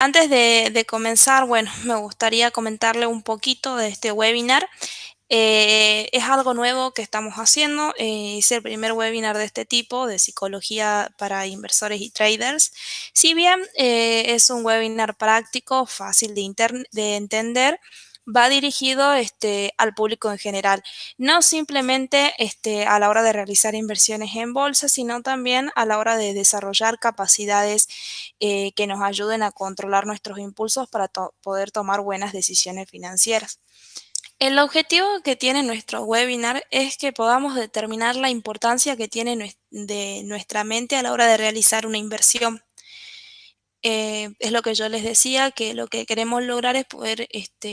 Antes de comenzar, bueno, me gustaría comentarle un poquito de este webinar. Es algo nuevo que estamos haciendo. Es el primer webinar de este tipo, de psicología para inversores y traders. Si bien es un webinar práctico, fácil de entender, va dirigido al público en general. No simplemente a la hora de realizar inversiones en bolsa, sino también a la hora de desarrollar capacidades que nos ayuden a controlar nuestros impulsos para poder tomar buenas decisiones financieras. El objetivo que tiene nuestro webinar es que podamos determinar la importancia que tiene de nuestra mente a la hora de realizar una inversión. Es lo que yo les decía, que lo que queremos lograr es poder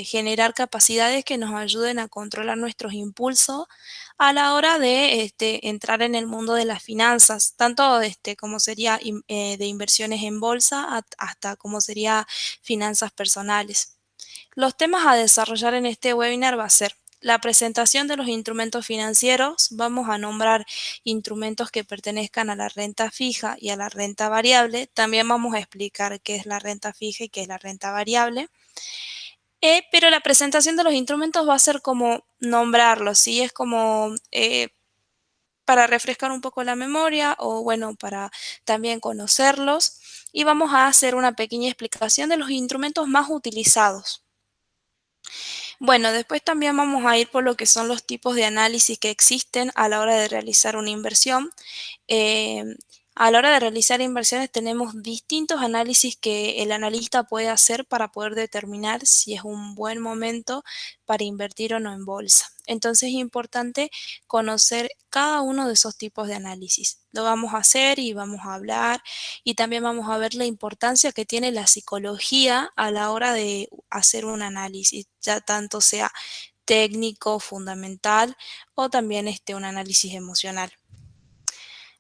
generar capacidades que nos ayuden a controlar nuestros impulsos a la hora de entrar en el mundo de las finanzas, tanto como sería de inversiones en bolsa hasta como sería finanzas personales. Los temas a desarrollar en este webinar va a ser la presentación de los instrumentos financieros. Vamos a nombrar instrumentos que pertenezcan a la renta fija y a la renta variable. También vamos a explicar qué es la renta fija y qué es la renta variable. Pero la presentación de los instrumentos va a ser como nombrarlos, ¿sí? Es como para refrescar un poco la memoria o bueno, para también conocerlos. Y vamos a hacer una pequeña explicación de los instrumentos más utilizados. Bueno, después también vamos a ir por lo que son los tipos de análisis que existen a la hora de realizar una inversión. Eh, a la hora de realizar inversiones tenemos distintos análisis que el analista puede hacer para poder determinar si es un buen momento para invertir o no en bolsa. Entonces es importante conocer cada uno de esos tipos de análisis. Lo vamos a hacer y vamos a hablar y también vamos a ver la importancia que tiene la psicología a la hora de hacer un análisis, ya tanto sea técnico, fundamental o también un análisis emocional.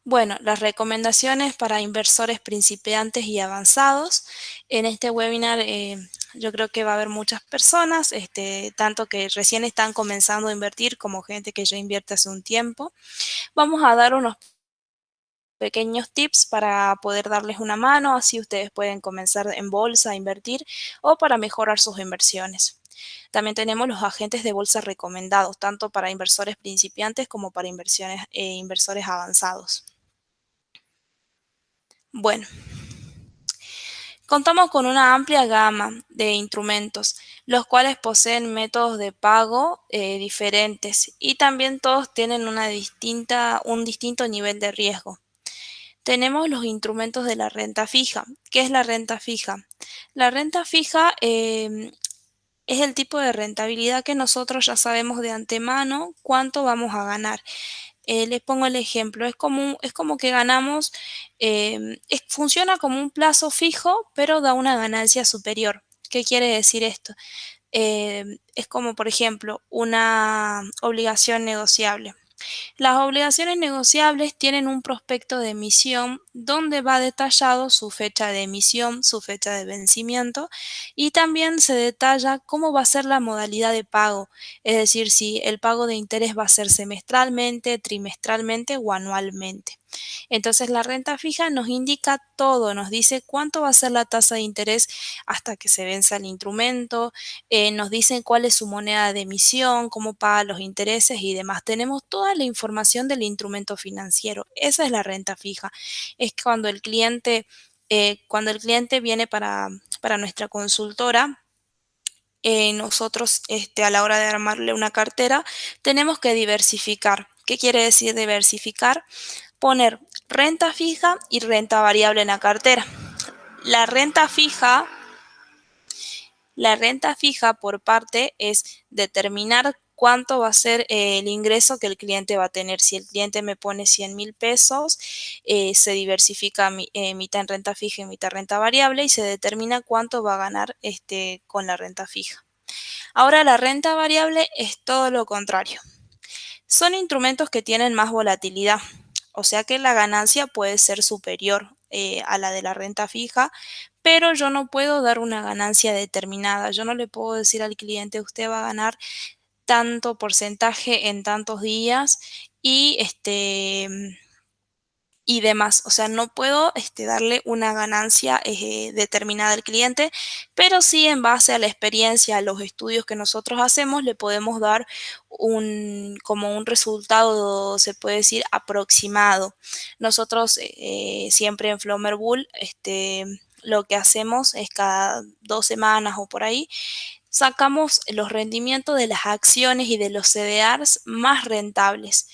Bueno, las recomendaciones para inversores principiantes y avanzados. En este webinar yo creo que va a haber muchas personas, tanto que recién están comenzando a invertir como gente que ya invierte hace un tiempo. Vamos a dar unos pequeños tips para poder darles una mano, así ustedes pueden comenzar en bolsa a invertir o para mejorar sus inversiones. También tenemos los agentes de bolsa recomendados, tanto para inversores principiantes como para inversores avanzados. Bueno, contamos con una amplia gama de instrumentos, los cuales poseen métodos de pago diferentes y también todos tienen un distinto nivel de riesgo. Tenemos los instrumentos de la renta fija. ¿Qué es la renta fija? La renta fija es el tipo de rentabilidad que nosotros ya sabemos de antemano cuánto vamos a ganar. Les pongo el ejemplo, es como que ganamos, funciona como un plazo fijo, pero da una ganancia superior. ¿Qué quiere decir esto? Es como, por ejemplo, una obligación negociable. Las obligaciones negociables tienen un prospecto de emisión donde va detallado su fecha de emisión, su fecha de vencimiento y también se detalla cómo va a ser la modalidad de pago, es decir, si el pago de interés va a ser semestralmente, trimestralmente o anualmente. Entonces la renta fija nos indica todo, nos dice cuánto va a ser la tasa de interés hasta que se venza el instrumento, nos dicen cuál es su moneda de emisión, cómo paga los intereses y demás. Tenemos toda la información del instrumento financiero. Esa es la renta fija. Es cuando el cliente viene para nuestra consultora, nosotros a la hora de armarle una cartera tenemos que diversificar. ¿Qué quiere decir diversificar? Poner renta fija y renta variable en la cartera. La renta fija, la renta fija por parte es determinar cuánto va a ser el ingreso que el cliente va a tener. Si el cliente me pone 100.000 pesos, se diversifica mitad en renta fija y mitad en renta variable y se determina cuánto va a ganar con la renta fija. Ahora la renta variable es todo lo contrario. Son instrumentos que tienen más volatilidad, o sea que la ganancia puede ser superior a la de la renta fija, pero yo no puedo dar una ganancia determinada. Yo no le puedo decir al cliente, usted va a ganar tanto porcentaje en tantos días y y demás. O sea, no puedo darle una ganancia determinada al cliente, pero sí en base a la experiencia, a los estudios que nosotros hacemos, le podemos dar como un resultado, se puede decir, aproximado. Nosotros siempre en Flomer Bull, lo que hacemos es cada 2 semanas o por ahí, sacamos los rendimientos de las acciones y de los CDRs más rentables.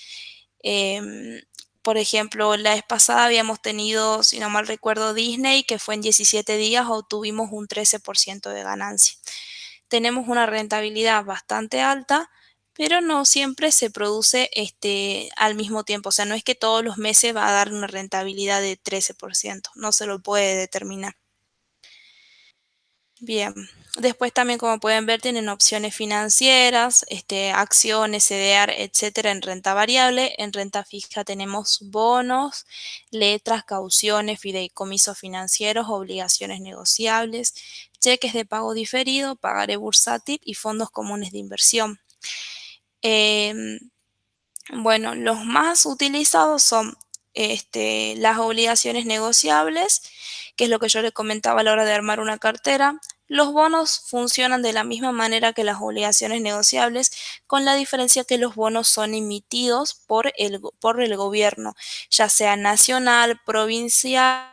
Em, por ejemplo, la vez pasada habíamos tenido, si no mal recuerdo, Disney, que fue en 17 días obtuvimos un 13% de ganancia. Tenemos una rentabilidad bastante alta, pero no siempre se produce al mismo tiempo. O sea, no es que todos los meses va a dar una rentabilidad de 13%, no se lo puede determinar. Bien, después también como pueden ver tienen opciones financieras, acciones, CDR, etcétera, en renta variable. En renta fija tenemos bonos, letras, cauciones, fideicomisos financieros, obligaciones negociables, cheques de pago diferido, pagaré bursátil y fondos comunes de inversión. Em, bueno, los más utilizados son las obligaciones negociables, que es lo que yo les comentaba a la hora de armar una cartera. Los bonos funcionan de la misma manera que las obligaciones negociables, con la diferencia que los bonos son emitidos por el gobierno, ya sea nacional, provincial.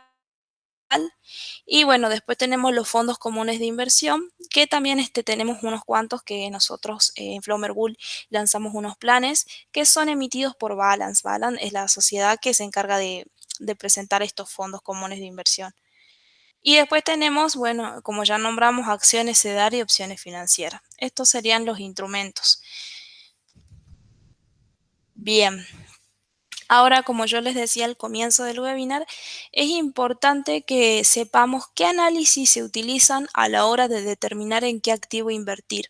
Y bueno, después tenemos los fondos comunes de inversión, que también tenemos unos cuantos que nosotros en Flomer Bull lanzamos unos planes que son emitidos por Balance. Balance es la sociedad que se encarga de presentar estos fondos comunes de inversión. Y después tenemos, bueno, como ya nombramos, acciones CEDAR y opciones financieras. Estos serían los instrumentos. Bien, ahora, como yo les decía al comienzo del webinar, es importante que sepamos qué análisis se utilizan a la hora de determinar en qué activo invertir.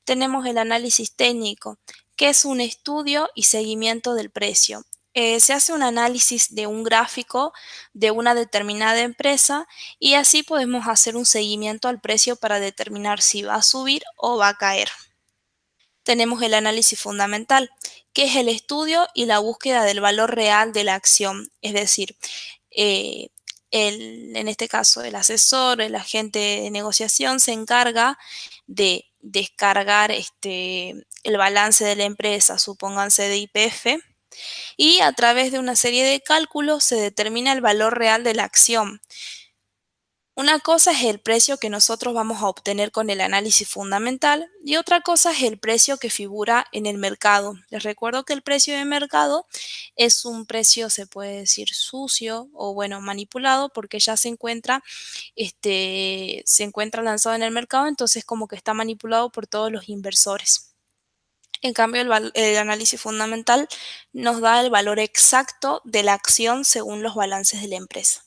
Tenemos el análisis técnico, que es un estudio y seguimiento del precio. Se hace un análisis de un gráfico de una determinada empresa y así podemos hacer un seguimiento al precio para determinar si va a subir o va a caer. Tenemos el análisis fundamental, que es el estudio y la búsqueda del valor real de la acción, es decir, eh, en este caso el asesor, el agente de negociación se encarga de descargar el balance de la empresa, supónganse de YPF, y a través de una serie de cálculos se determina el valor real de la acción. Una cosa es el precio que nosotros vamos a obtener con el análisis fundamental y otra cosa es el precio que figura en el mercado. Les recuerdo que el precio de mercado es un precio, se puede decir, sucio o bueno, manipulado porque ya se encuentra lanzado en el mercado, entonces como que está manipulado por todos los inversores. En cambio, el análisis fundamental nos da el valor exacto de la acción según los balances de la empresa.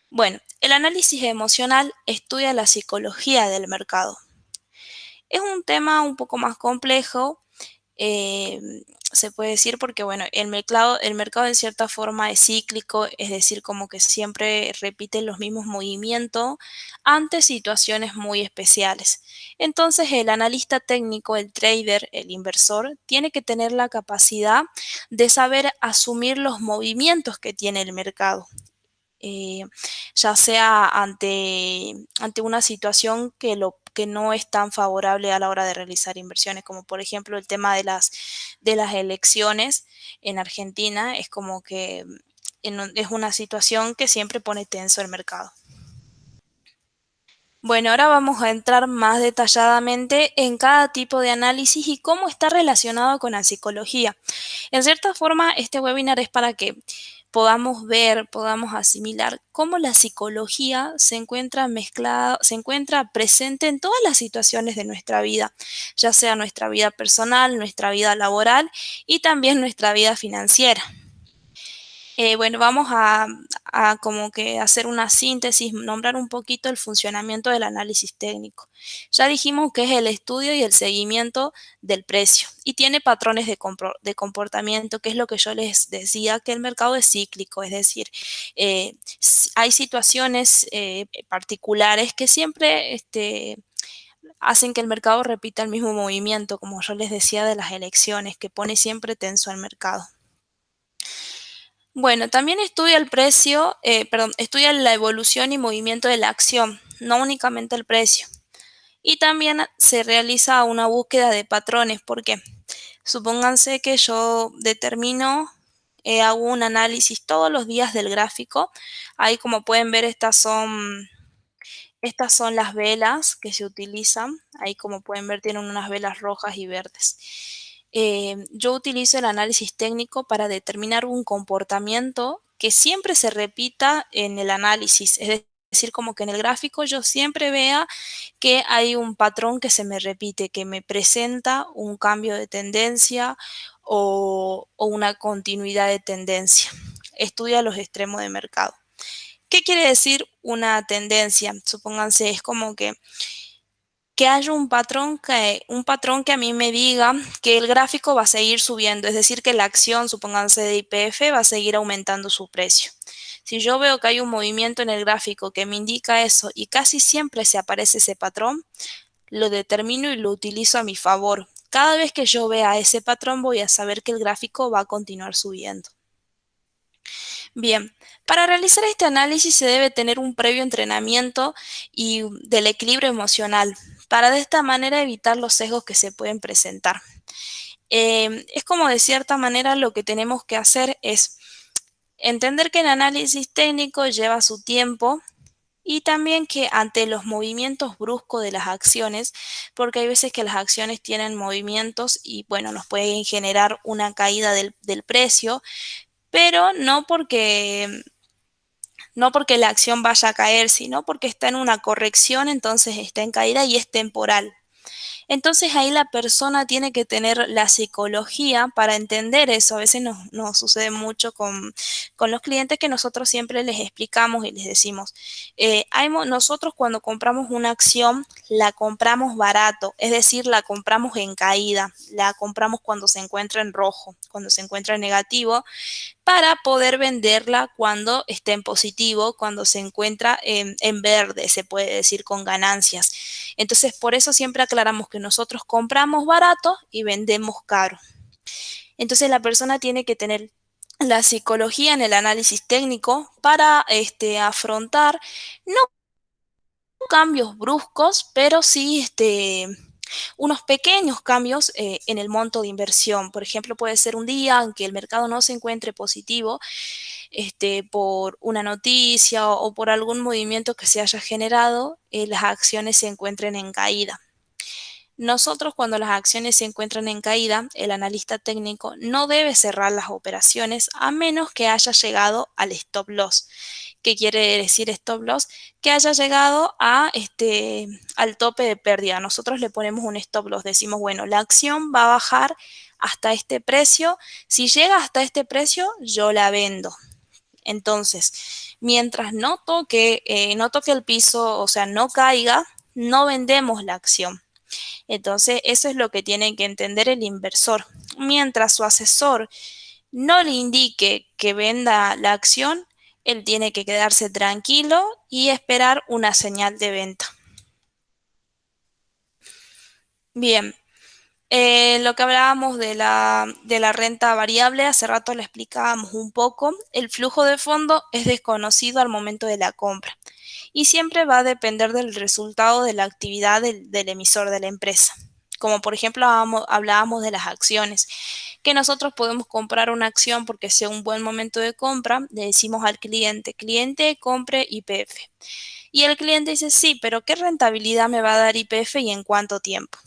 Bueno, el análisis emocional estudia la psicología del mercado. Es un tema un poco más complejo, eh, se puede decir porque, bueno, el mercado en cierta forma es cíclico, es decir, como que siempre repite los mismos movimientos ante situaciones muy especiales. Entonces, el analista técnico, el trader, el inversor, tiene que tener la capacidad de saber asumir los movimientos que tiene el mercado. eh, ya sea ante una situación que no es tan favorable a la hora de realizar inversiones, como por ejemplo el tema de las elecciones en Argentina, es como que es una situación que siempre pone tenso el mercado. Bueno, ahora vamos a entrar más detalladamente en cada tipo de análisis y cómo está relacionado con la psicología. En cierta forma, este webinar es para que podamos ver, podamos asimilar cómo la psicología se encuentra mezclada, se encuentra presente en todas las situaciones de nuestra vida, ya sea nuestra vida personal, nuestra vida laboral y también nuestra vida financiera. Bueno, vamos a como que hacer una síntesis, nombrar un poquito el funcionamiento del análisis técnico. Ya dijimos que es el estudio y el seguimiento del precio y tiene patrones de comportamiento, que es lo que yo les decía, que el mercado es cíclico, es decir, hay situaciones particulares que siempre hacen que el mercado repita el mismo movimiento, como yo les decía de las elecciones, que pone siempre tenso al mercado. Bueno, también estudia el precio, perdón, estudia la evolución y movimiento de la acción, no únicamente el precio. Y también se realiza una búsqueda de patrones, porque supónganse que yo determino, hago un análisis todos los días del gráfico. Ahí como pueden ver, estas son las velas que se utilizan. Ahí como pueden ver tienen unas velas rojas y verdes. Yo utilizo el análisis técnico para determinar un comportamiento que siempre se repita en el análisis. Es decir, como que en el gráfico yo siempre vea que hay un patrón que se me repite, que me presenta un cambio de tendencia o una continuidad de tendencia. Estudia los extremos de mercado. ¿Qué quiere decir una tendencia? Supónganse, es como que haya un patrón que a mí me diga que el gráfico va a seguir subiendo, es decir, que la acción, supónganse de YPF, va a seguir aumentando su precio. Si yo veo que hay un movimiento en el gráfico que me indica eso y casi siempre se aparece ese patrón, lo determino y lo utilizo a mi favor. Cada vez que yo vea ese patrón voy a saber que el gráfico va a continuar subiendo. Bien, para realizar este análisis se debe tener un previo entrenamiento y del equilibrio emocional, para de esta manera evitar los sesgos que se pueden presentar. Es como de cierta manera lo que tenemos que hacer es entender que el análisis técnico lleva su tiempo y también que ante los movimientos bruscos de las acciones, porque hay veces que las acciones tienen movimientos y bueno, nos pueden generar una caída del precio, pero no porque la acción vaya a caer, sino porque está en una corrección, entonces está en caída y es temporal. Entonces ahí la persona tiene que tener la psicología para entender eso. A veces nos sucede mucho con los clientes que nosotros siempre les explicamos y les decimos, nosotros cuando compramos una acción la compramos barato, es decir, la compramos en caída, la compramos cuando se encuentra en rojo, cuando se encuentra en negativo, para poder venderla cuando esté en positivo, cuando se encuentra en verde, se puede decir con ganancias. Entonces, por eso siempre aclaramos que nosotros compramos barato y vendemos caro. Entonces, la persona tiene que tener la psicología en el análisis técnico para afrontar no cambios bruscos, pero sí unos pequeños cambios en el monto de inversión. Por ejemplo, puede ser un día en que el mercado no se encuentre positivo por una noticia o por algún movimiento que se haya generado, las acciones se encuentren en caída. Nosotros, cuando las acciones se encuentran en caída, el analista técnico no debe cerrar las operaciones a menos que haya llegado al stop loss. ¿Qué quiere decir stop loss? Que haya llegado al tope de pérdida. Nosotros le ponemos un stop loss, decimos, bueno, la acción va a bajar hasta este precio. Si llega hasta este precio, yo la vendo. Entonces, mientras no toque el piso, o sea, no caiga, no vendemos la acción. Entonces, eso es lo que tiene que entender el inversor. Mientras su asesor no le indique que venda la acción, él tiene que quedarse tranquilo y esperar una señal de venta. Bien, lo que hablábamos de la renta variable, hace rato le explicábamos un poco. El flujo de fondo es desconocido al momento de la compra y siempre va a depender del resultado de la actividad del emisor de la empresa. Como por ejemplo hablábamos de las acciones, que nosotros podemos comprar una acción porque sea un buen momento de compra, le decimos al cliente, compre YPF. Y el cliente dice, sí, pero ¿qué rentabilidad me va a dar YPF y en cuánto tiempo?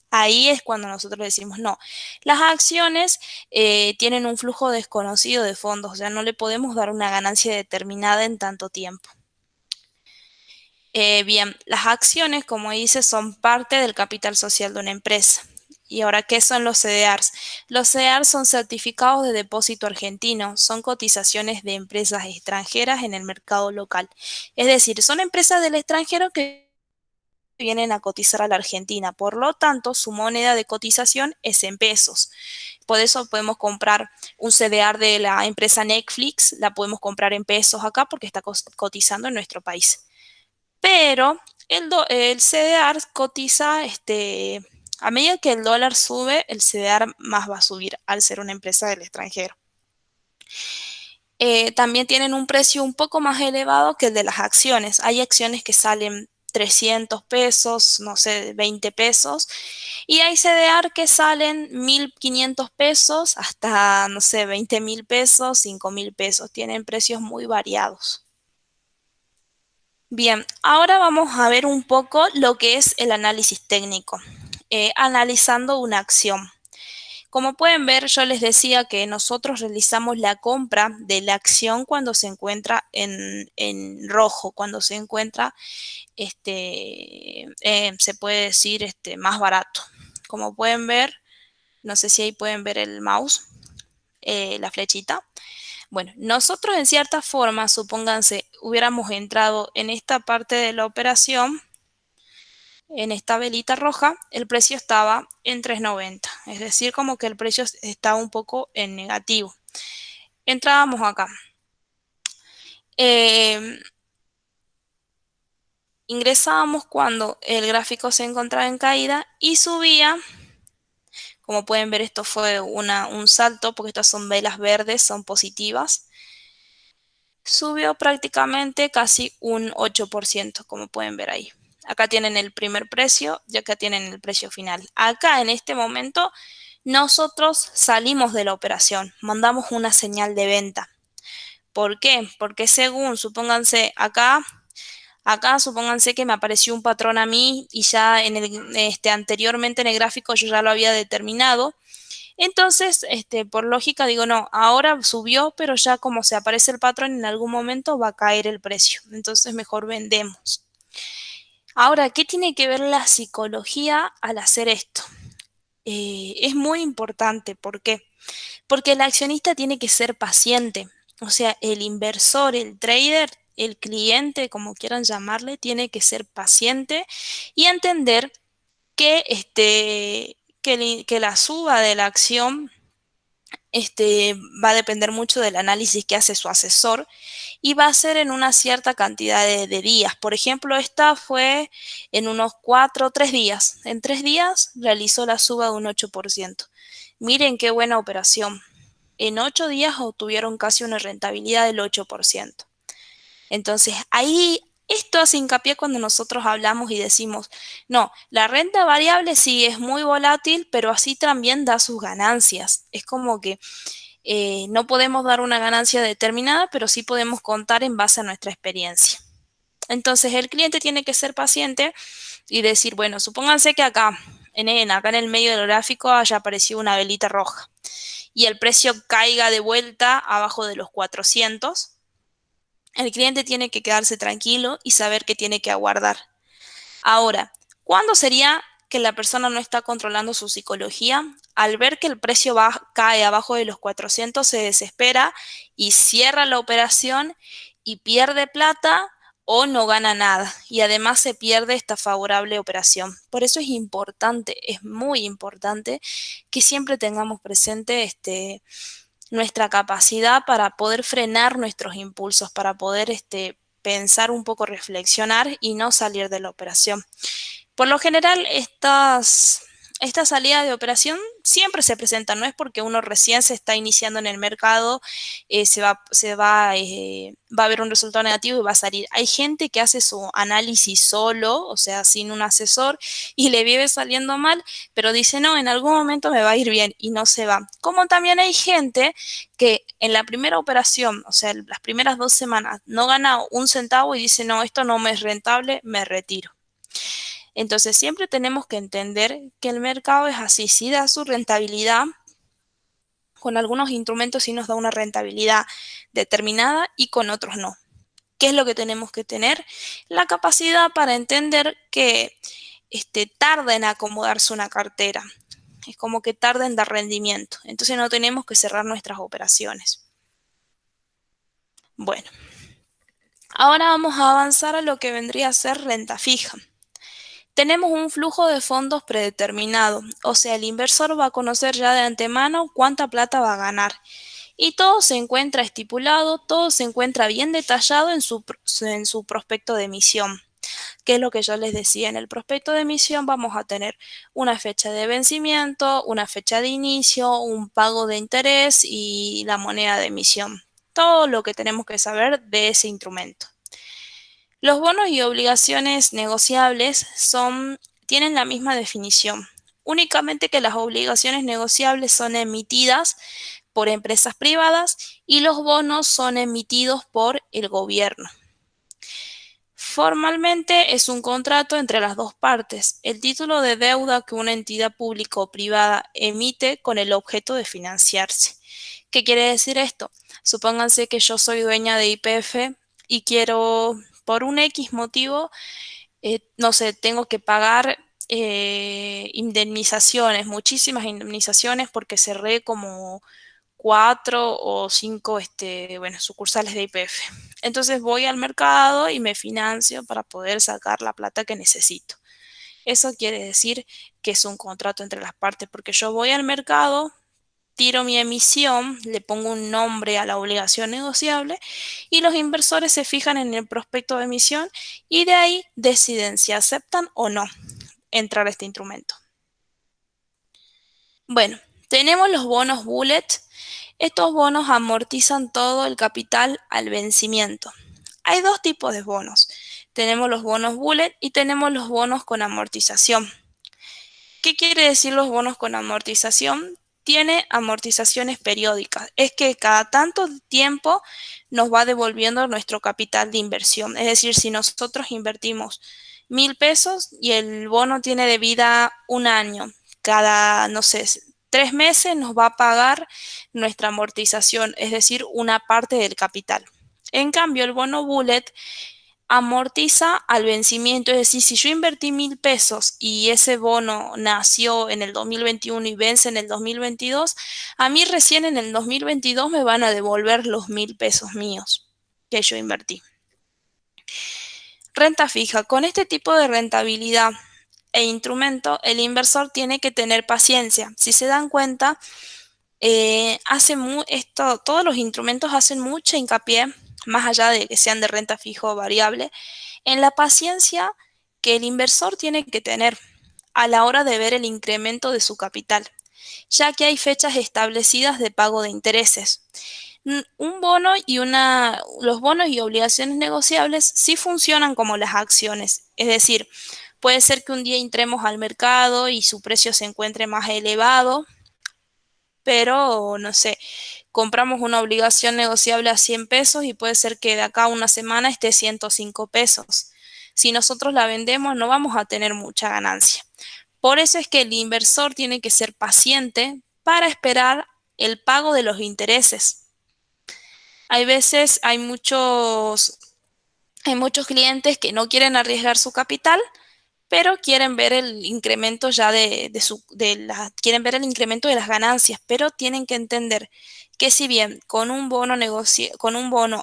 Ahí es cuando nosotros le decimos, no, las acciones tienen un flujo desconocido de fondos, o sea, no le podemos dar una ganancia determinada en tanto tiempo. Bien, las acciones, como dice, son parte del capital social de una empresa. Y ahora, ¿qué son los CDRs? Los CDRs son certificados de depósito argentino, son cotizaciones de empresas extranjeras en el mercado local. Es decir, son empresas del extranjero que vienen a cotizar a la Argentina. Por lo tanto, su moneda de cotización es en pesos. Por eso podemos comprar un CDR de la empresa Netflix, la podemos comprar en pesos acá porque está cotizando en nuestro país. Pero el CDR cotiza, a medida que el dólar sube, el CDR más va a subir al ser una empresa del extranjero. También tienen un precio un poco más elevado que el de las acciones. Hay acciones que salen 300 pesos, no sé, 20 pesos, y hay CDR que salen 1.500 pesos hasta, no sé, 20.000 pesos, 5.000 pesos. Tienen precios muy variados. Bien, ahora vamos a ver un poco lo que es el análisis técnico, analizando una acción. Como pueden ver, yo les decía que nosotros realizamos la compra de la acción cuando se encuentra en rojo, cuando se encuentra, se puede decir, más barato. Como pueden ver, no sé si ahí pueden ver el mouse, la flechita. Bueno, nosotros en cierta forma, supónganse, hubiéramos entrado en esta parte de la operación, en esta velita roja, el precio estaba en 3.90, es decir, como que el precio estaba un poco en negativo. Entrábamos acá. Eh, Ingresábamos cuando el gráfico se encontraba en caída y subía. Como pueden ver, esto fue un salto porque estas son velas verdes, son positivas. Subió prácticamente casi un 8%, como pueden ver ahí. Acá tienen el primer precio y acá tienen el precio final. Acá en este momento nosotros salimos de la operación, mandamos una señal de venta. ¿Por qué? Porque según, supónganse acá supónganse que me apareció un patrón a mí y ya anteriormente en el gráfico yo ya lo había determinado. Entonces, por lógica digo, no, ahora subió, pero ya como se aparece el patrón, en algún momento va a caer el precio. Entonces, mejor vendemos. Ahora, ¿qué tiene que ver la psicología al hacer esto? Es muy importante. ¿Por qué? Porque el accionista tiene que ser paciente. O sea, el inversor, el trader, el cliente, como quieran llamarle, tiene que ser paciente y entender que la suba de la acción va a depender mucho del análisis que hace su asesor y va a ser en una cierta cantidad de días. Por ejemplo, esta fue en unos 4 o 3 días. En 3 días realizó la suba de un 8%. Miren qué buena operación. En 8 días obtuvieron casi una rentabilidad del 8%. Entonces, ahí esto hace hincapié cuando nosotros hablamos y decimos, no, la renta variable sí es muy volátil, pero así también da sus ganancias. Es como que no podemos dar una ganancia determinada, pero sí podemos contar en base a nuestra experiencia. Entonces, el cliente tiene que ser paciente y decir, bueno, supónganse que acá en el medio del gráfico haya aparecido una velita roja y el precio caiga de vuelta abajo de los 400. El cliente tiene que quedarse tranquilo y saber que tiene que aguardar. Ahora, ¿cuándo sería que la persona no está controlando su psicología? Al ver que el precio cae abajo de los 400, se desespera y cierra la operación y pierde plata o no gana nada. Y además se pierde esta favorable operación. Por eso es importante, es muy importante que siempre tengamos presente nuestra capacidad para poder frenar nuestros impulsos, para poder pensar un poco, reflexionar y no salir de la operación. Por lo general, esta salida de operación siempre se presentan, no es porque uno recién se está iniciando en el mercado, va a haber un resultado negativo y va a salir. Hay gente que hace su análisis solo, o sea, sin un asesor, y le vive saliendo mal, pero dice, no, en algún momento me va a ir bien y no se va. Como también hay gente que en la primera operación, o sea, las primeras 2 semanas, no gana un centavo y dice, no, esto no me es rentable, me retiro. Entonces siempre tenemos que entender que el mercado es así, sí da su rentabilidad, con algunos instrumentos sí nos da una rentabilidad determinada y con otros no. ¿Qué es lo que tenemos que tener? La capacidad para entender que tarda en acomodarse una cartera. Es como que tarda en dar rendimiento. Entonces no tenemos que cerrar nuestras operaciones. Bueno, ahora vamos a avanzar a lo que vendría a ser renta fija. Tenemos un flujo de fondos predeterminado, o sea, el inversor va a conocer ya de antemano cuánta plata va a ganar. Y todo se encuentra estipulado, todo se encuentra bien detallado en su prospecto de emisión. ¿Qué es lo que yo les decía? En el prospecto de emisión vamos a tener una fecha de vencimiento, una fecha de inicio, un pago de interés y la moneda de emisión. todo lo que tenemos que saber de ese instrumento. Los bonos y obligaciones negociables tienen la misma definición, únicamente que las obligaciones negociables son emitidas por empresas privadas y los bonos son emitidos por el gobierno. Formalmente es un contrato entre las dos partes, el título de deuda que una entidad pública o privada emite con el objeto de financiarse. ¿Qué quiere decir esto? Supónganse que yo soy dueña de YPF y quiero, por un X motivo, no sé, tengo que pagar indemnizaciones, muchísimas indemnizaciones porque cerré como 4 o 5 bueno, sucursales de YPF. Entonces voy al mercado y me financio para poder sacar la plata que necesito. Eso quiere decir que es un contrato entre las partes, porque yo voy al mercado, tiro mi emisión, le pongo un nombre a la obligación negociable y los inversores se fijan en el prospecto de emisión y de ahí deciden si aceptan o no entrar a este instrumento. Bueno, tenemos los bonos bullet. Estos bonos amortizan todo el capital al vencimiento. Hay dos tipos de bonos. Tenemos los bonos bullet y tenemos los bonos con amortización. ¿Qué quiere decir los bonos con amortización? Tiene amortizaciones periódicas. Es que cada tanto tiempo nos va devolviendo nuestro capital de inversión. Es decir, si nosotros invertimos 1.000 pesos y el bono tiene de vida un año, cada, no sé, 3 meses nos va a pagar nuestra amortización, es decir, una parte del capital. En cambio, el bono bullet amortiza al vencimiento, es decir, si yo invertí 1.000 pesos y ese bono nació en el 2021 y vence en el 2022, a mí recién en el 2022 me van a devolver los 1.000 pesos míos que yo invertí. Renta fija. Con este tipo de rentabilidad e instrumento, el inversor tiene que tener paciencia. Si se dan cuenta, todos los instrumentos hacen mucho hincapié, más allá de que sean de renta fija o variable, en la paciencia que el inversor tiene que tener a la hora de ver el incremento de su capital, ya que hay fechas establecidas de pago de intereses. Los bonos y obligaciones negociables sí funcionan como las acciones, es decir, puede ser que un día entremos al mercado y su precio se encuentre más elevado, pero no sé, compramos una obligación negociable a 100 pesos y puede ser que de acá a una semana esté 105 pesos. Si nosotros la vendemos no vamos a tener mucha ganancia. Por eso es que el inversor tiene que ser paciente para esperar el pago de los intereses. Hay veces, hay muchos clientes que no quieren arriesgar su capital, pero quieren ver el incremento ya quieren ver el incremento de las ganancias, pero tienen que entender que si bien con un bono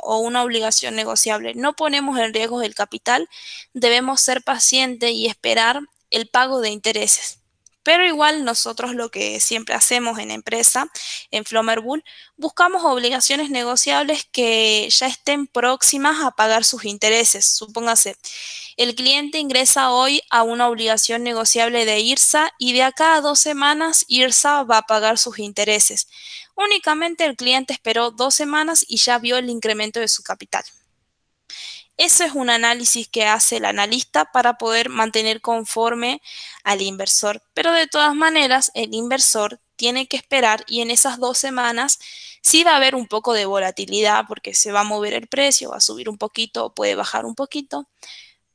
o una obligación negociable no ponemos en riesgo el capital, debemos ser pacientes y esperar el pago de intereses. Pero igual nosotros lo que siempre hacemos en empresa, en Flomerbull, buscamos obligaciones negociables que ya estén próximas a pagar sus intereses. Supóngase, el cliente ingresa hoy a una obligación negociable de IRSA y de acá a 2 semanas IRSA va a pagar sus intereses. Únicamente el cliente esperó 2 semanas y ya vio el incremento de su capital. Ese es un análisis que hace el analista para poder mantener conforme al inversor. Pero de todas maneras, el inversor tiene que esperar y en esas 2 semanas sí va a haber un poco de volatilidad porque se va a mover el precio, va a subir un poquito o puede bajar un poquito,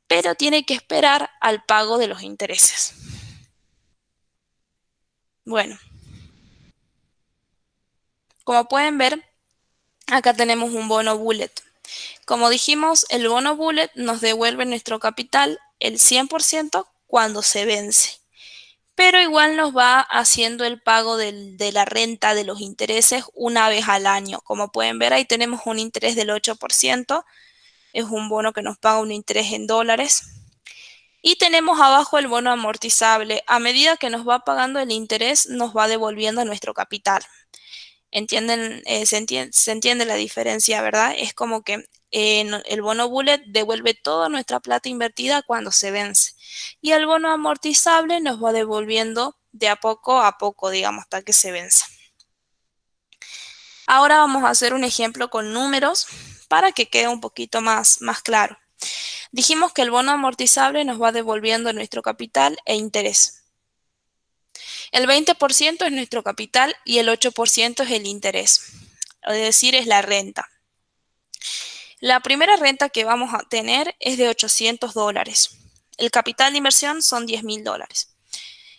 pero tiene que esperar al pago de los intereses. Bueno, como pueden ver, acá tenemos un bono bullet. Como dijimos, el bono bullet nos devuelve nuestro capital el 100% cuando se vence, pero igual nos va haciendo el pago de la renta de los intereses una vez al año. Como pueden ver, ahí tenemos un interés del 8%, es un bono que nos paga un interés en dólares. Y tenemos abajo el bono amortizable. A medida que nos va pagando el interés, nos va devolviendo nuestro capital. ¿Entienden? Se entiende la diferencia, ¿verdad? Es como que el bono bullet devuelve toda nuestra plata invertida cuando se vence. Y el bono amortizable nos va devolviendo de a poco, digamos, hasta que se vence. Ahora vamos a hacer un ejemplo con números para que quede un poquito más claro. Dijimos que el bono amortizable nos va devolviendo nuestro capital e interés. El 20% es nuestro capital y el 8% es el interés, es decir, es la renta. La primera renta que vamos a tener es de $800. El capital de inversión son $10.000.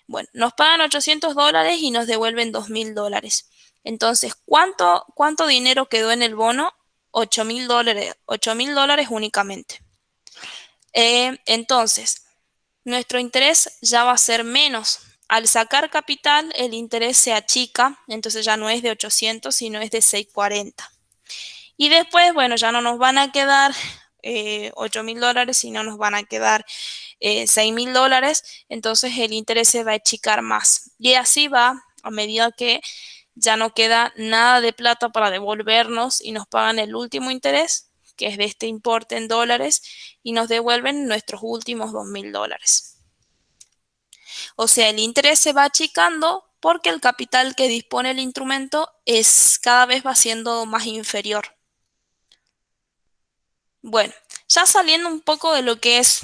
Bueno, nos pagan $800 y nos devuelven $2.000. Entonces, ¿cuánto dinero quedó en el bono? $8.000, $8.000 únicamente. Entonces, nuestro interés ya va a ser menos. Al sacar capital, el interés se achica, entonces ya no es de 800, sino es de 640. Y después, bueno, ya no nos van a quedar $8.000, sino nos van a quedar $6.000, entonces el interés se va a achicar más. Y así va a medida que ya no queda nada de plata para devolvernos y nos pagan el último interés, que es de este importe en dólares, y nos devuelven nuestros últimos $2.000. O sea, el interés se va achicando porque el capital que dispone el instrumento cada vez va siendo más inferior. Bueno, ya saliendo un poco de lo que es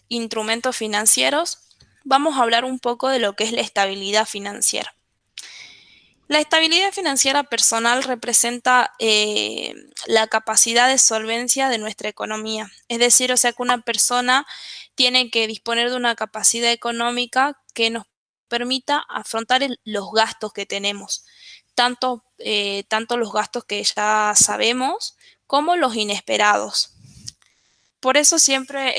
instrumentos financieros, vamos a hablar un poco de lo que es la estabilidad financiera. La estabilidad financiera personal representa la capacidad de solvencia de nuestra economía. Es decir, o sea que una persona tiene que disponer de una capacidad económica que nos permita afrontar los gastos que tenemos, tanto los gastos que ya sabemos como los inesperados. Por ello siempre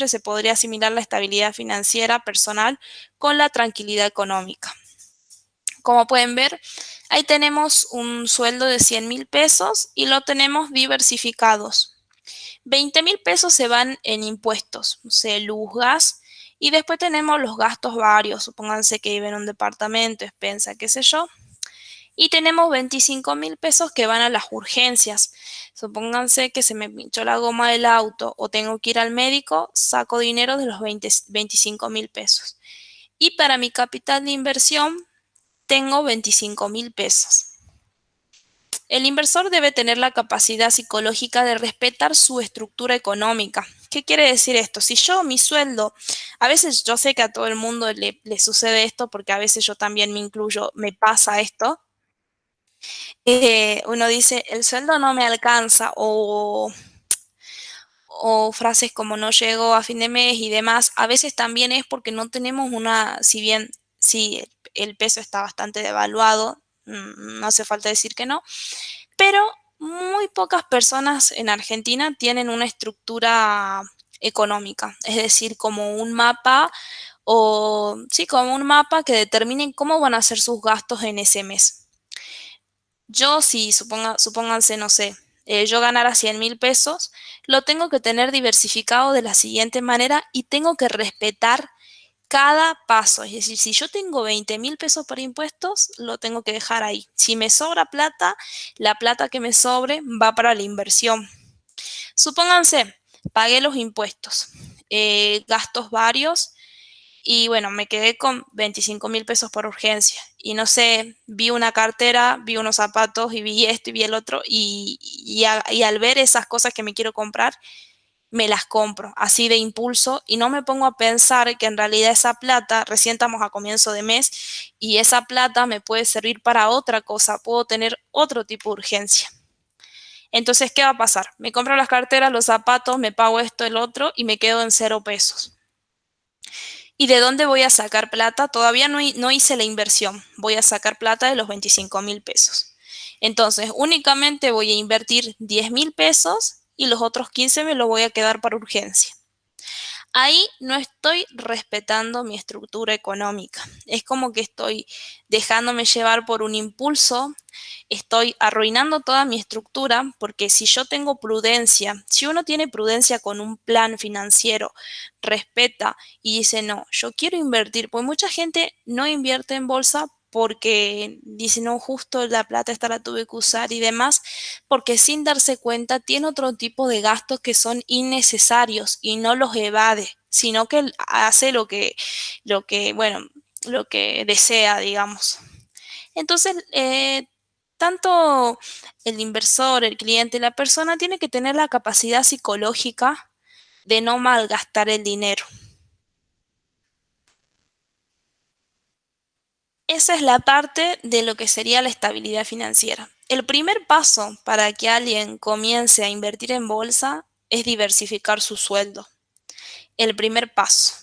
se podría asimilar la estabilidad financiera personal con la tranquilidad económica. Como pueden ver, ahí tenemos un sueldo de 100.000 pesos y lo tenemos diversificados. 20.000 pesos se van en impuestos, o sea, luz, gas, y después tenemos los gastos varios, supónganse que viven en un departamento, expensa, qué sé yo. Y tenemos 25.000 pesos que van a las urgencias. Supónganse que se me pinchó la goma del auto o tengo que ir al médico, saco dinero de los 25.000 pesos. Y para mi capital de inversión tengo 25.000 pesos. El inversor debe tener la capacidad psicológica de respetar su estructura económica. ¿Qué quiere decir esto? Si yo, mi sueldo, a veces yo sé que a todo el mundo le sucede esto, porque a veces yo también me incluyo, me pasa esto. Uno dice, el sueldo no me alcanza o frases como no llego a fin de mes y demás, a veces también es porque no tenemos si bien sí, el peso está bastante devaluado, no hace falta decir que no, pero muy pocas personas en Argentina tienen una estructura económica, es decir, como un mapa o sí, como un mapa que determine cómo van a ser sus gastos en ese mes. Yo, si supónganse, no sé, yo ganara 100.000 pesos, lo tengo que tener diversificado de la siguiente manera y tengo que respetar cada paso. Es decir, si yo tengo 20.000 pesos para impuestos, lo tengo que dejar ahí. Si me sobra plata, la plata que me sobre va para la inversión. Supónganse, pagué los impuestos, gastos varios y bueno, me quedé con 25.000 pesos por urgencia. Y no sé, vi una cartera, vi unos zapatos y vi esto y vi el otro. Y al ver esas cosas que me quiero comprar, me las compro así de impulso y no me pongo a pensar que en realidad esa plata, recién estamos a comienzo de mes, y esa plata me puede servir para otra cosa, puedo tener otro tipo de urgencia. Entonces, ¿qué va a pasar? Me compro las carteras, los zapatos, me pago esto, el otro y me quedo en 0 pesos. ¿Y de dónde voy a sacar plata? Todavía no hice la inversión. Voy a sacar plata de los 25.000 pesos. Entonces, únicamente voy a invertir 10.000 pesos y los otros 15 me los voy a quedar para urgencia. Ahí no estoy respetando mi estructura económica. Es como que estoy dejándome llevar por un impulso, estoy arruinando toda mi estructura, porque si yo tengo prudencia, si uno tiene prudencia con un plan financiero, respeta y dice, no, yo quiero invertir, pues mucha gente no invierte en bolsa porque dice, no, justo la plata esta la tuve que usar y demás, porque sin darse cuenta tiene otro tipo de gastos que son innecesarios y no los evade, sino que hace bueno, lo que desea, digamos. Entonces, tanto el inversor, el cliente, la persona tiene que tener la capacidad psicológica de no malgastar el dinero. Esa es la parte de lo que sería la estabilidad financiera. El primer paso para que alguien comience a invertir en bolsa es diversificar su sueldo. El primer paso.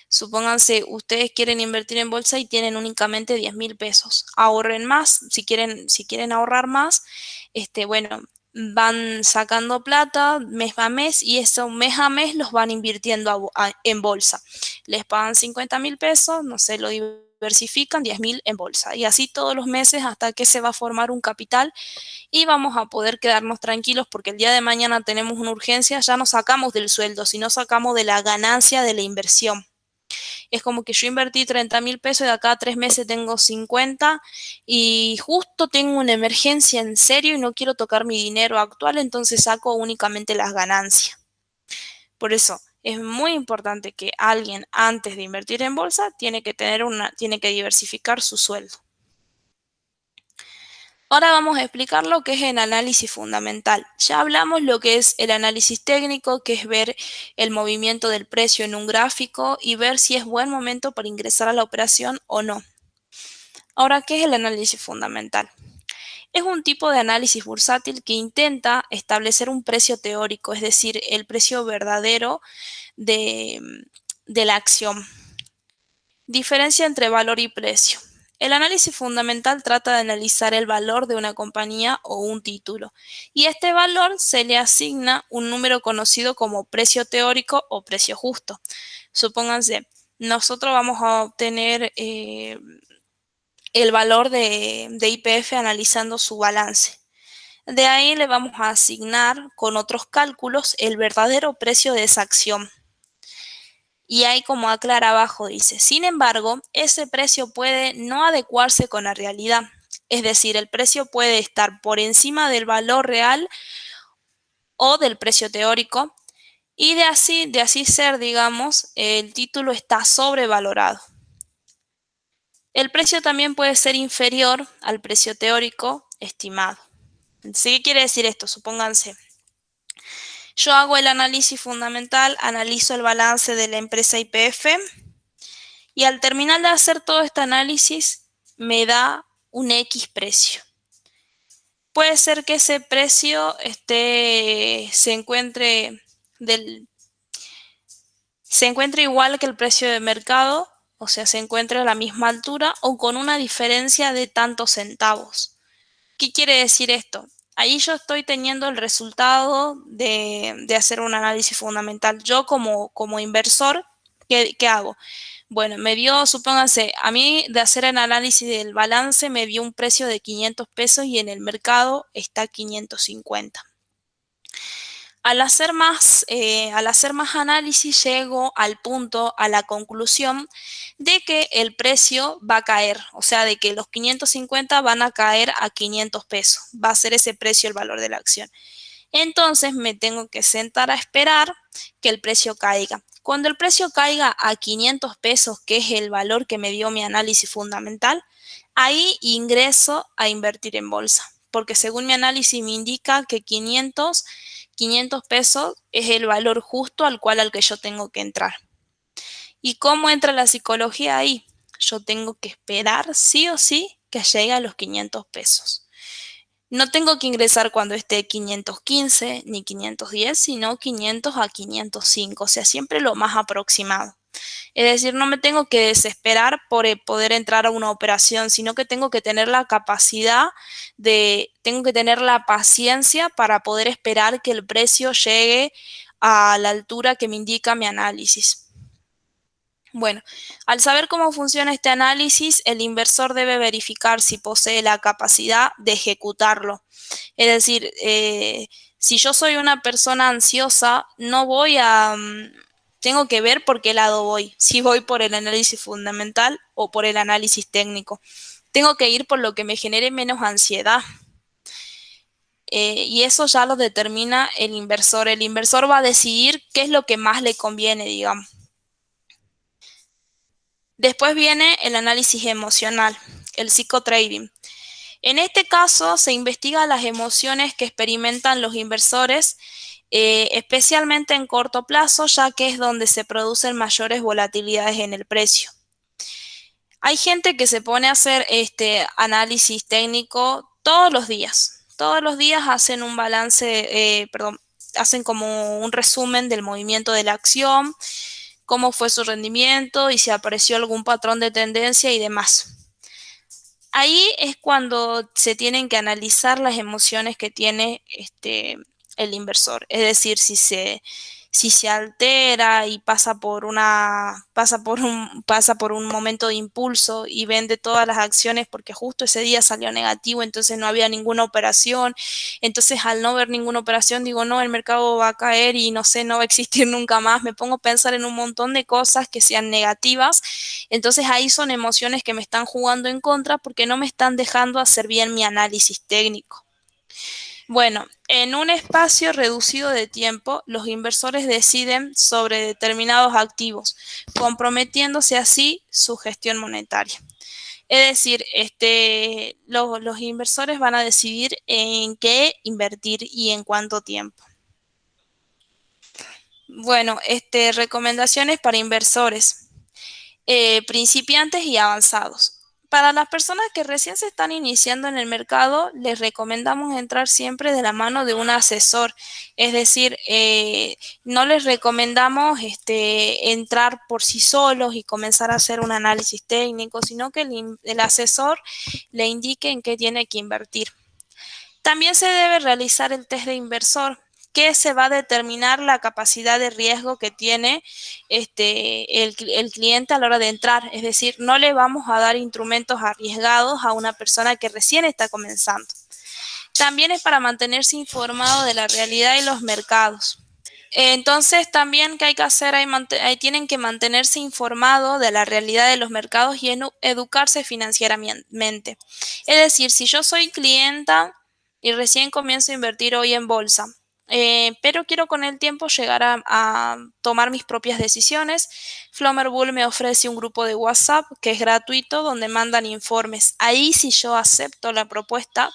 Supónganse, ustedes quieren invertir en bolsa y tienen únicamente 10.000 pesos. Ahorren más, si quieren ahorrar más, bueno, van sacando plata mes a mes y eso mes a mes los van invirtiendo en bolsa. Les pagan 50.000 pesos, no sé, lo diversifican 10.000 en bolsa y así todos los meses hasta que se va a formar un capital y vamos a poder quedarnos tranquilos porque el día de mañana tenemos una urgencia, ya no sacamos del sueldo, sino sacamos de la ganancia de la inversión. Es como que yo invertí 30.000 pesos y de acá a 3 meses tengo 50 y justo tengo una emergencia en serio y no quiero tocar mi dinero actual, entonces saco únicamente las ganancias. Por eso es muy importante que alguien antes de invertir en bolsa tiene que diversificar su sueldo. Ahora vamos a explicar lo que es el análisis fundamental. Ya hablamos lo que es el análisis técnico, que es ver el movimiento del precio en un gráfico y ver si es buen momento para ingresar a la operación o no. Ahora, ¿qué es el análisis fundamental? Es un tipo de análisis bursátil que intenta establecer un precio teórico, es decir, el precio verdadero de, de la acción. Diferencia entre valor y precio. El análisis fundamental trata de analizar el valor de una compañía o un título, y a este valor se le asigna un número conocido como precio teórico o precio justo. Supónganse, nosotros vamos a obtener el valor de YPF analizando su balance. De ahí le vamos a asignar con otros cálculos el verdadero precio de esa acción. Y ahí como aclara abajo dice, sin embargo, ese precio puede no adecuarse con la realidad. Es decir, el precio puede estar por encima del valor real o del precio teórico y de así ser, digamos, el título está sobrevalorado. El precio también puede ser inferior al precio teórico estimado. ¿Sí? ¿Qué quiere decir esto? Supónganse, yo hago el análisis fundamental, analizo el balance de la empresa YPF y al terminar de hacer todo este análisis me da un X precio. Puede ser que ese precio se encuentre igual que el precio de mercado, o sea, se encuentre a la misma altura o con una diferencia de tantos centavos. ¿Qué quiere decir esto? Ahí yo estoy teniendo el resultado de hacer un análisis fundamental. Yo como inversor, ¿qué hago? Bueno, me dio, supónganse, a mí de hacer el análisis del balance me dio un precio de 500 pesos y en el mercado está 550. Al hacer más análisis llego al punto, a la conclusión de que el precio va a caer, o sea, de que los 550 van a caer a 500 pesos, va a ser ese precio el valor de la acción. Entonces me tengo que sentar a esperar que el precio caiga. Cuando el precio caiga a 500 pesos, que es el valor que me dio mi análisis fundamental, ahí ingreso a invertir en bolsa, porque según mi análisis me indica que 500 pesos es el valor justo al que yo tengo que entrar. ¿Y cómo entra la psicología ahí? Yo tengo que esperar sí o sí que llegue a los 500 pesos. No tengo que ingresar cuando esté 515 ni 510, sino 500 a 505, o sea, siempre lo más aproximado. Es decir, no me tengo que desesperar por poder entrar a una operación, sino que tengo que tener la capacidad tengo que tener la paciencia para poder esperar que el precio llegue a la altura que me indica mi análisis. Bueno, al saber cómo funciona este análisis, el inversor debe verificar si posee la capacidad de ejecutarlo. Es decir, si yo soy una persona ansiosa, no voy a... tengo que ver por qué lado voy, si voy por el análisis fundamental o por el análisis técnico. Tengo que ir por lo que me genere menos ansiedad. Y eso ya lo determina el inversor. El inversor va a decidir qué es lo que más le conviene, digamos. Después viene el análisis emocional. el psicotrading. En este caso, se investiga las emociones que experimentan los inversores, especialmente en corto plazo, ya que es donde se producen mayores volatilidades en el precio. Hay gente que se pone a hacer este análisis técnico todos los días. Todos los días hacen un balance, hacen como un resumen del movimiento de la acción, cómo fue su rendimiento y si apareció algún patrón de tendencia y demás. Ahí es cuando se tienen que analizar las emociones que tiene el inversor. Es decir, si se altera y pasa por un momento de impulso y vende todas las acciones porque justo ese día salió negativo, entonces no había ninguna operación. Entonces, al no ver ninguna operación, digo, no, el mercado va a caer y no sé, no va a existir nunca más. Me pongo a pensar en un montón de cosas que sean negativas. Entonces, ahí son emociones que me están jugando en contra porque no me están dejando hacer bien mi análisis técnico. Bueno, en un espacio reducido de tiempo, los inversores deciden sobre determinados activos, comprometiéndose así su gestión monetaria. Es decir, los inversores van a decidir en qué invertir y en cuánto tiempo. Bueno, recomendaciones para inversores, principiantes y avanzados. Para las personas que recién se están iniciando en el mercado, les recomendamos entrar siempre de la mano de un asesor. Es decir, no les recomendamos entrar por sí solos y comenzar a hacer un análisis técnico, sino que el asesor le indique en qué tiene que invertir. También se debe realizar el test de inversor, que se va a determinar la capacidad de riesgo que tiene el cliente a la hora de entrar. Es decir, no le vamos a dar instrumentos arriesgados a una persona que recién está comenzando. También es para mantenerse informado de la realidad y los mercados. Entonces, también que hay que hacer, tienen que mantenerse informados de la realidad de los mercados y educarse financieramente. Es decir, si yo soy clienta y recién comienzo a invertir hoy en bolsa, pero quiero con el tiempo llegar a tomar mis propias decisiones, Flomerbull me ofrece un grupo de WhatsApp que es gratuito donde mandan informes. Ahí, si yo acepto la propuesta,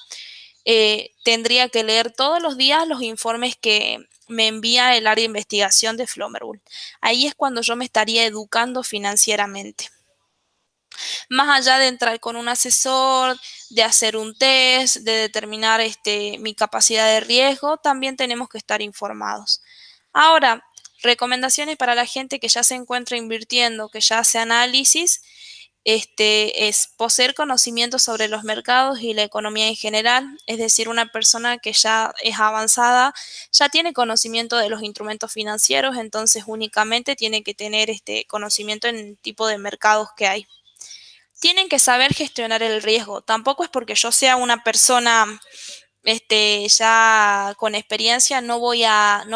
tendría que leer todos los días los informes que me envía el área de investigación de Flomerbull. Ahí es cuando yo me estaría educando financieramente. Más allá de entrar con un asesor, de hacer un test, de determinar mi capacidad de riesgo, también tenemos que estar informados. Ahora, recomendaciones para la gente que ya se encuentra invirtiendo, que ya hace análisis, es poseer conocimiento sobre los mercados y la economía en general. Es decir, una persona que ya es avanzada, ya tiene conocimiento de los instrumentos financieros, entonces únicamente tiene que tener conocimiento en el tipo de mercados que hay. Tienen que saber gestionar el riesgo. Tampoco es porque yo sea una persona ya con experiencia, no voy a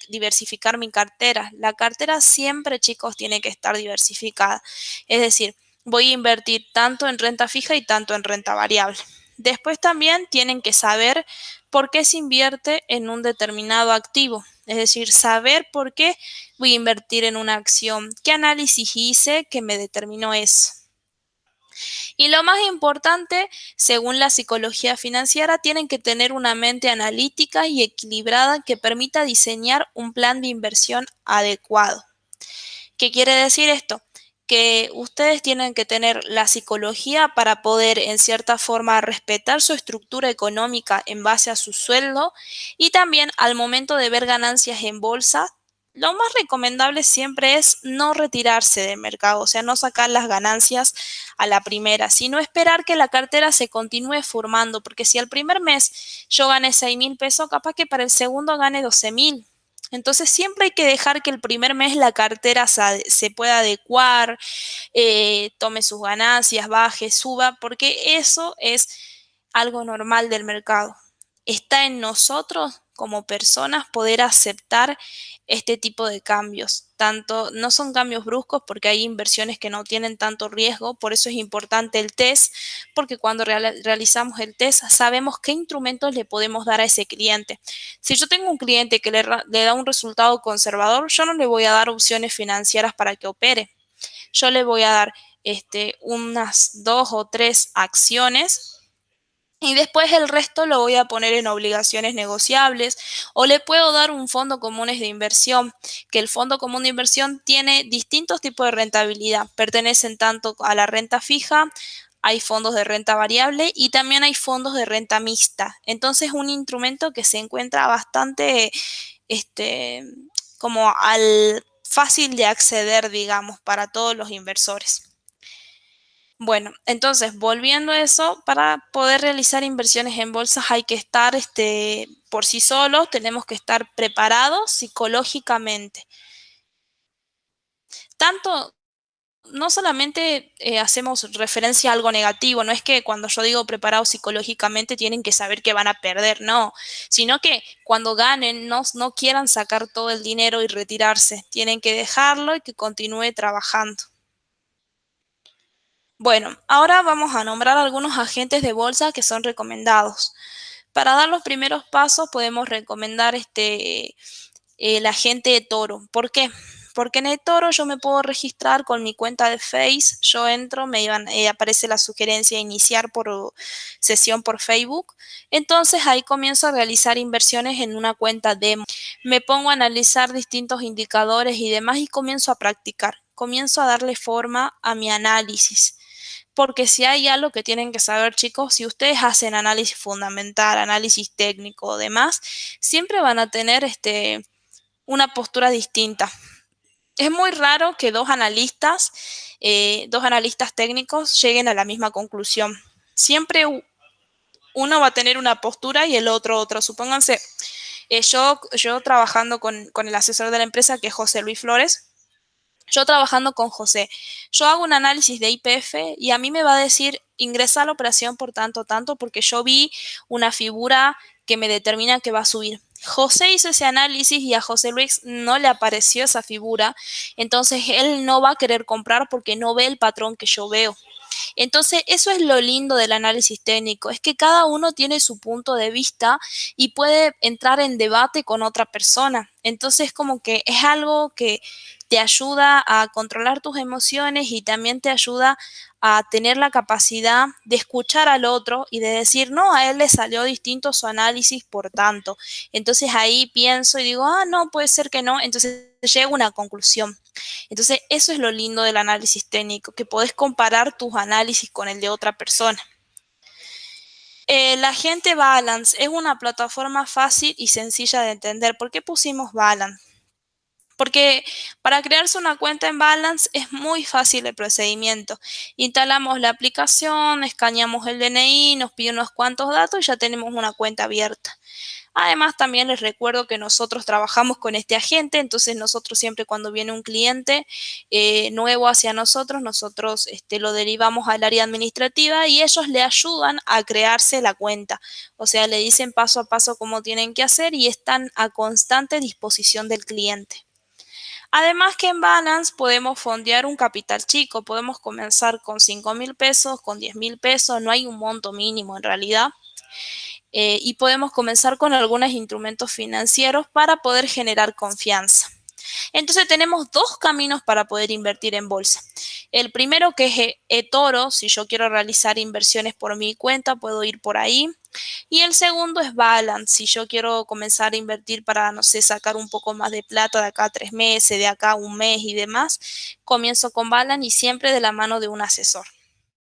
diversificar mi cartera. La cartera siempre, chicos, tiene que estar diversificada. Es decir, voy a invertir tanto en renta fija y tanto en renta variable. Después también tienen que saber por qué se invierte en un determinado activo. Es decir, saber por qué voy a invertir en una acción. ¿Qué análisis hice que me determinó eso? Y lo más importante, según la psicología financiera, tienen que tener una mente analítica y equilibrada que permita diseñar un plan de inversión adecuado. ¿Qué quiere decir esto? Que ustedes tienen que tener la psicología para poder, en cierta forma, respetar su estructura económica en base a su sueldo y también al momento de ver ganancias en bolsa. Lo más recomendable siempre es no retirarse del mercado, o sea, no sacar las ganancias a la primera, sino esperar que la cartera se continúe formando, porque si al primer mes yo gané 6.000 pesos, capaz que para el segundo gane 12.000. Entonces siempre hay que dejar que el primer mes la cartera se pueda adecuar, tome sus ganancias, baje, suba, porque eso es algo normal del mercado. Está en nosotros como personas poder aceptar este tipo de cambios. Tanto no son cambios bruscos porque hay inversiones que no tienen tanto riesgo, por eso es importante el test, porque cuando realizamos el test sabemos qué instrumentos le podemos dar a ese cliente. Si yo tengo un cliente que le da un resultado conservador, yo no le voy a dar opciones financieras para que opere. Yo le voy a dar unas 2 o 3 acciones. Y después el resto lo voy a poner en obligaciones negociables o le puedo dar un fondo común de inversión, que el fondo común de inversión tiene distintos tipos de rentabilidad. Pertenecen tanto a la renta fija, hay fondos de renta variable y también hay fondos de renta mixta. Entonces es un instrumento que se encuentra bastante este, como al fácil de acceder, digamos, para todos los inversores. Bueno, entonces, volviendo a eso, para poder realizar inversiones en bolsas hay que estar por sí solos, tenemos que estar preparados psicológicamente. Tanto, no solamente hacemos referencia a algo negativo, no es que cuando yo digo preparados psicológicamente tienen que saber que van a perder, no, sino que cuando ganen no quieran sacar todo el dinero y retirarse, tienen que dejarlo y que continúe trabajando. Bueno, ahora vamos a nombrar algunos agentes de bolsa que son recomendados. Para dar los primeros pasos podemos recomendar el agente de Toro. ¿Por qué? Porque en el Toro yo me puedo registrar con mi cuenta de Face, yo entro, aparece la sugerencia iniciar por sesión por Facebook, entonces ahí comienzo a realizar inversiones en una cuenta demo. Me pongo a analizar distintos indicadores y demás y comienzo a practicar, comienzo a darle forma a mi análisis. Porque si hay algo que tienen que saber, chicos, si ustedes hacen análisis fundamental, análisis técnico o demás, siempre van a tener una postura distinta. Es muy raro que dos analistas técnicos lleguen a la misma conclusión. Siempre uno va a tener una postura y el otro otra. Supónganse, yo trabajando con el asesor de la empresa, que es José Luis Flores, yo trabajando con José, yo hago un análisis de IPF y a mí me va a decir ingresa a la operación por tanto, tanto, porque yo vi una figura que me determina que va a subir. José hizo ese análisis y a José Luis no le apareció esa figura, entonces él no va a querer comprar porque no ve el patrón que yo veo. Entonces, eso es lo lindo del análisis técnico, es que cada uno tiene su punto de vista y puede entrar en debate con otra persona. Entonces, como que es algo que te ayuda a controlar tus emociones y también te ayuda a tener la capacidad de escuchar al otro y de decir, no, a él le salió distinto su análisis, por tanto. Entonces ahí pienso y digo, no, puede ser que no. Entonces llego a una conclusión. Entonces, eso es lo lindo del análisis técnico, que podés comparar tus análisis con el de otra persona. La gente Balance es una plataforma fácil y sencilla de entender. ¿Por qué pusimos Balance? Porque para crearse una cuenta en Balance es muy fácil el procedimiento. Instalamos la aplicación, escaneamos el DNI, nos pide unos cuantos datos y ya tenemos una cuenta abierta. Además, también les recuerdo que nosotros trabajamos con este agente, entonces nosotros siempre cuando viene un cliente nuevo hacia nosotros lo derivamos al área administrativa y ellos le ayudan a crearse la cuenta. O sea, le dicen paso a paso cómo tienen que hacer y están a constante disposición del cliente. Además que en Balance podemos fondear un capital chico, podemos comenzar con 5.000 pesos, con 10.000 pesos, no hay un monto mínimo en realidad. Y podemos comenzar con algunos instrumentos financieros para poder generar confianza. Entonces tenemos dos caminos para poder invertir en bolsa. El primero, que es eToro, si yo quiero realizar inversiones por mi cuenta, puedo ir por ahí. Y el segundo es Balance, si yo quiero comenzar a invertir para, no sé, sacar un poco más de plata de acá a 3 meses, de acá a un mes y demás, comienzo con Balance y siempre de la mano de un asesor.